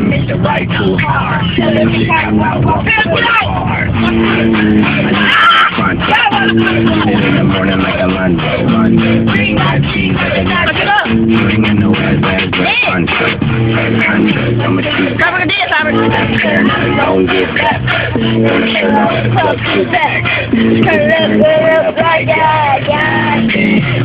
and make the right too hard. That shit come out, walk with a bar. Front in the morning like a Monday. Bring that cheese like a nut. Bringing no ass country. I'ma shoot that paranoid, don't get back. Don't shut up, too back.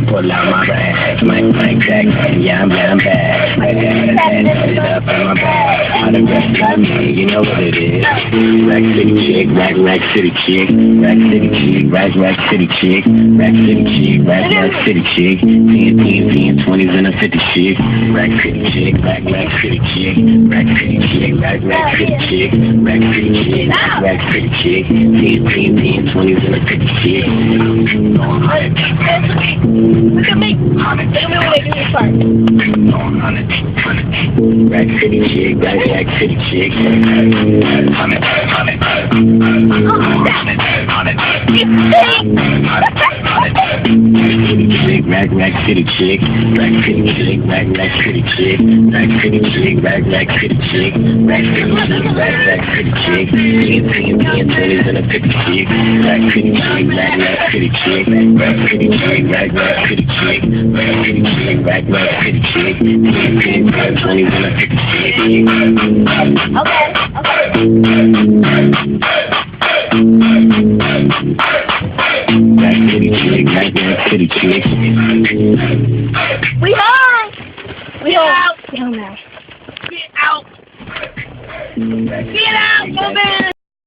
Pull out my bag, Mike Jackson, yeah, I'm back. I got it up in my bag. All the rest of me, you know what it is. Rack City chick, rack city chick, rack city chick, rack city chick, rack city chick, rack city chick, 10, 20s and a 50 chick, rack city chick, rack city chick, rack city chick, rack city chick, rack city chick, rack city chick, 10, 20s and a 50 chick. Look at me. Look at me when they do this part. Rack city chick, rack city chick, rack city chick, rack city chick, rack city chick, rack city chick, rack city chick, rack city chick, 10, 20s and a 50 chick, rack city chick, rack city chick, rack city chick, rack city chick, rack city chick, rack city chick, 10, 20s and a 50 chick. Okay. Rack city chick, rack city chick. We home. We out. We home now. Get out. Get out, woman.